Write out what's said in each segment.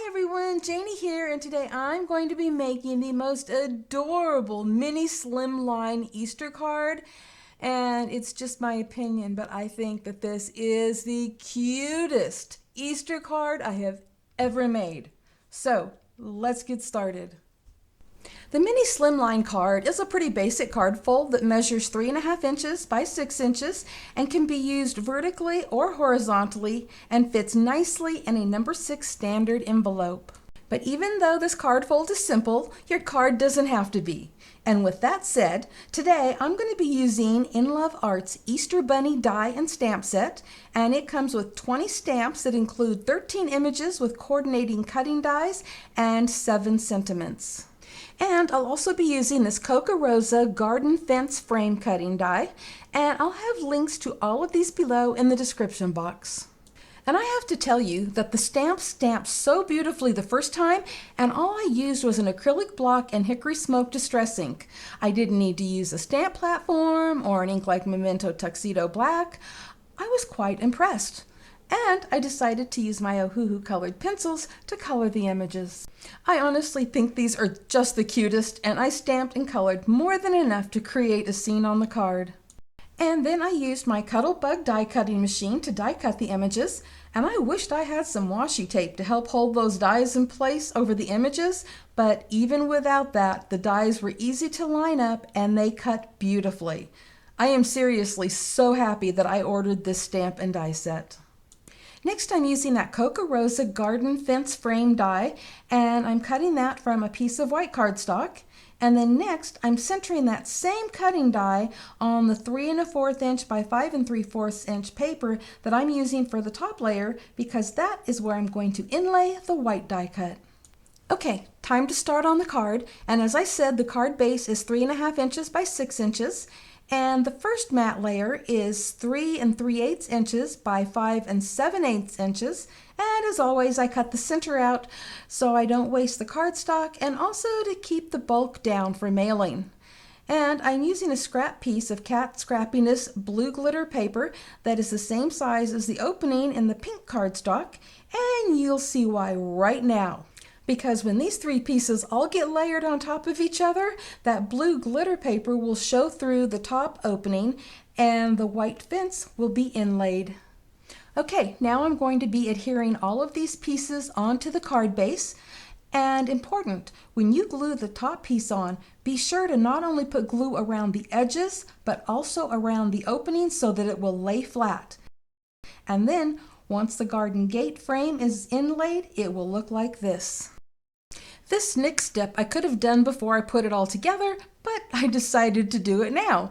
Hi everyone, Janie here, and today I'm going to be making the most adorable Mini Slimline Easter card. And it's just my opinion, but I think that this is the cutest Easter card I have ever made. So let's get started. The Mini Slimline card is a pretty basic card fold that measures 3.5 inches by 6 inches and can be used vertically or horizontally and fits nicely in a number 6 standard envelope. But even though this card fold is simple, your card doesn't have to be. And with that said, today I'm going to be using Inlovearts Easter Bunny Die and stamp set, and it comes with 20 stamps that include 13 images with coordinating cutting dies and 7 sentiments. And I'll also be using this Coca Rosa garden fence frame cutting die, and I'll have links to all of these below in the description box. And I have to tell you that the stamps stamped so beautifully the first time, and all I used was an acrylic block and hickory smoke distress ink. I didn't need to use a stamp platform or an ink like Memento Tuxedo Black. I was quite impressed. And I decided to use my Ohuhu colored pencils to color the images. I honestly think these are just the cutest, and I stamped and colored more than enough to create a scene on the card. And then I used my Cuttlebug die cutting machine to die cut the images, and I wished I had some washi tape to help hold those dies in place over the images, but even without that, the dies were easy to line up and they cut beautifully. I am seriously so happy that I ordered this stamp and die set. Next, I'm using that Coca Rosa garden fence frame die, and I'm cutting that from a piece of white cardstock. And then next, I'm centering that same cutting die on the 3 1/4 inch by 5 3/4 inch paper that I'm using for the top layer, because that is where I'm going to inlay the white die cut. Okay, time to start on the card, and as I said, the card base is 3.5 inches by 6 inches. And the first matte layer is 3 3/8 inches by 5 7/8 inches. And as always, I cut the center out so I don't waste the cardstock, and also to keep the bulk down for mailing. And I'm using a scrap piece of Cat Scrappiness blue glitter paper that is the same size as the opening in the pink cardstock, and you'll see why right now. Because when these 3 pieces all get layered on top of each other, that blue glitter paper will show through the top opening and the white fence will be inlaid. Okay, now I'm going to be adhering all of these pieces onto the card base. And important, when you glue the top piece on, be sure to not only put glue around the edges, but also around the opening so that it will lay flat. And then, once the garden gate frame is inlaid, it will look like this. This next step I could have done before I put it all together, but I decided to do it now.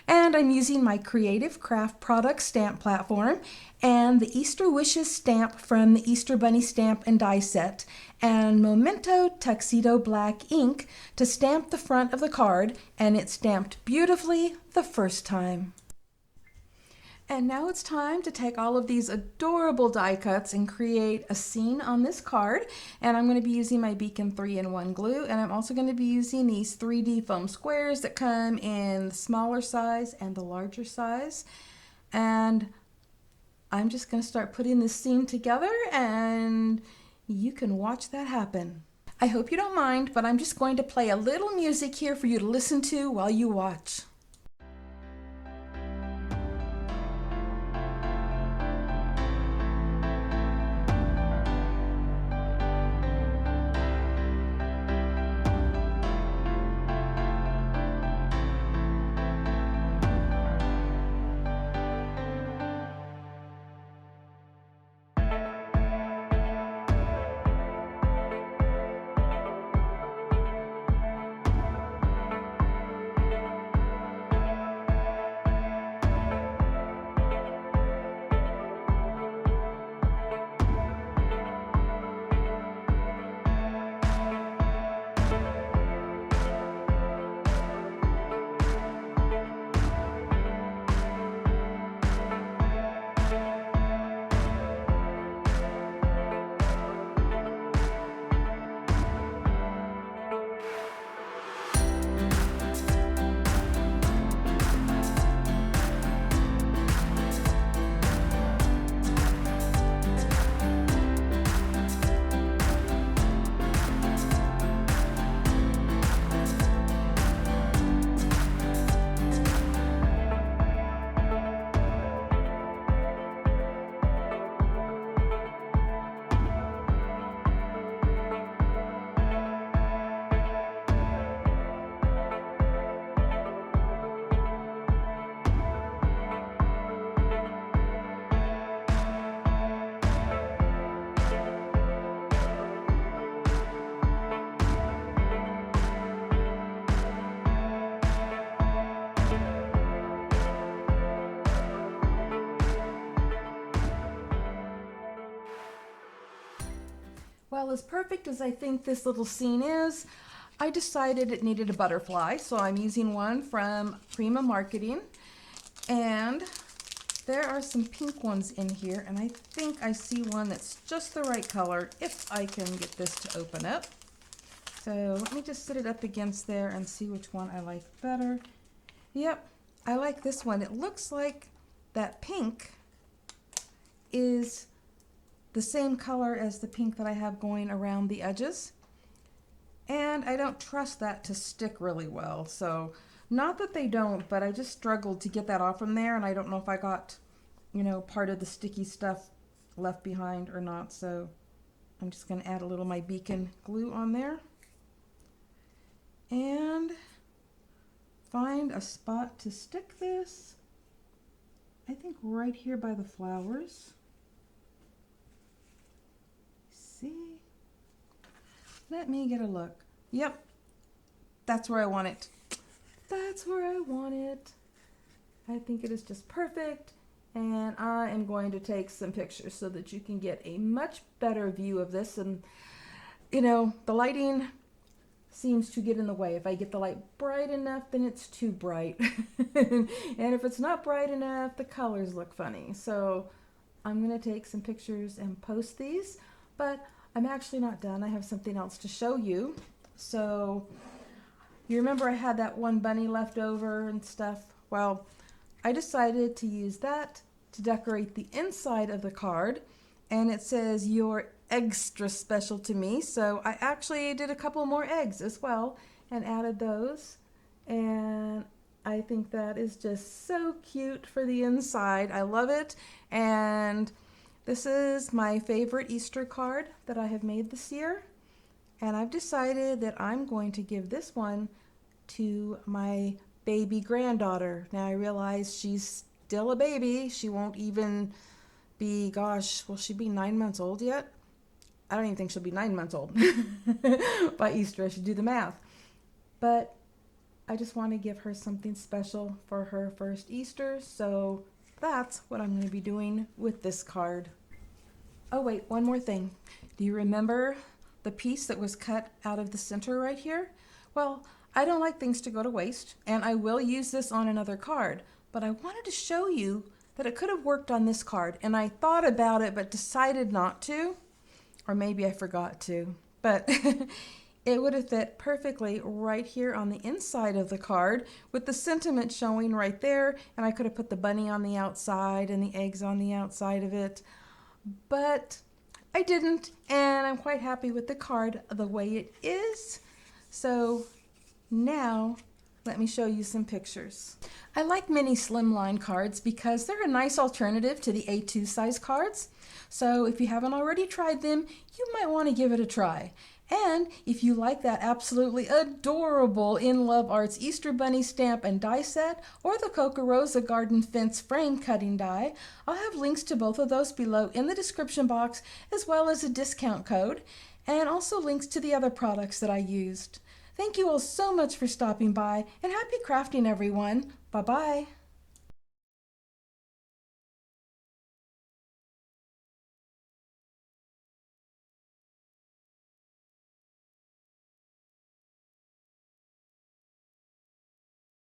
And I'm using my Creative Craft Products stamp platform and the Easter Wishes stamp from the Easter Bunny stamp and die set, and Memento Tuxedo Black ink to stamp the front of the card, and it stamped beautifully the first time. And now it's time to take all of these adorable die cuts and create a scene on this card. And I'm going to be using my Beacon 3-in-1 glue, and I'm also going to be using these 3D foam squares that come in the smaller size and the larger size. And I'm just going to start putting this scene together, and you can watch that happen. I hope you don't mind, but I'm just going to play a little music here for you to listen to while you watch. Well, as perfect as I think this little scene is, I decided it needed a butterfly, so I'm using one from Prima Marketing. And there are some pink ones in here, and I think I see one that's just the right color if I can get this to open up. So let me just sit it up against there and see which one I like better. Yep, I like this one. It looks like that pink is the same color as the pink that I have going around the edges. And I don't trust that to stick really well. So not that they don't, but I just struggled to get that off from there, and I don't know if I got, you know, part of the sticky stuff left behind or not. So I'm just going to add a little of my beacon glue on there and find a spot to stick this. I think right here by the flowers. See? Let me get a look. Yep, that's where I want it. That's where I want it. I think it is just perfect, and I am going to take some pictures so that you can get a much better view of this. And you know, the lighting seems to get in the way. If I get the light bright enough, then it's too bright. And if it's not bright enough, the colors look funny. So I'm going to take some pictures and post these, but I'm actually not done. I have something else to show you. So you remember I had that one bunny left over and stuff? Well, I decided to use that to decorate the inside of the card, and it says "You're extra special to me." So I actually did a couple more eggs as well and added those, and I think that is just so cute for the inside. I love it, and this is my favorite Easter card that I have made this year, and I've decided that I'm going to give this one to my baby granddaughter. Now I realize she's still a baby. She won't even be, gosh, will she be 9 months old yet? I don't even think she'll be 9 months old by Easter. I should do the math. But I just want to give her something special for her first Easter, so that's what I'm going to be doing with this card. Oh wait, one more thing. Do you remember the piece that was cut out of the center right here? Well, I don't like things to go to waste, and I will use this on another card, but I wanted to show you that it could have worked on this card, and I thought about it but decided not to, or maybe I forgot to, but it would have fit perfectly right here on the inside of the card with the sentiment showing right there, and I could have put the bunny on the outside and the eggs on the outside of it, but I didn't, and I'm quite happy with the card the way it is. So now let me show you some pictures. I like Mini Slimline cards because they're a nice alternative to the A2 size cards. So if you haven't already tried them, you might want to give it a try. And if you like that absolutely adorable Inlovearts Easter Bunny stamp and die set, or the Coca Rosa Garden Fence frame cutting die, I'll have links to both of those below in the description box, as well as a discount code, and also links to the other products that I used. Thank you all so much for stopping by, and happy crafting, everyone. Bye-bye.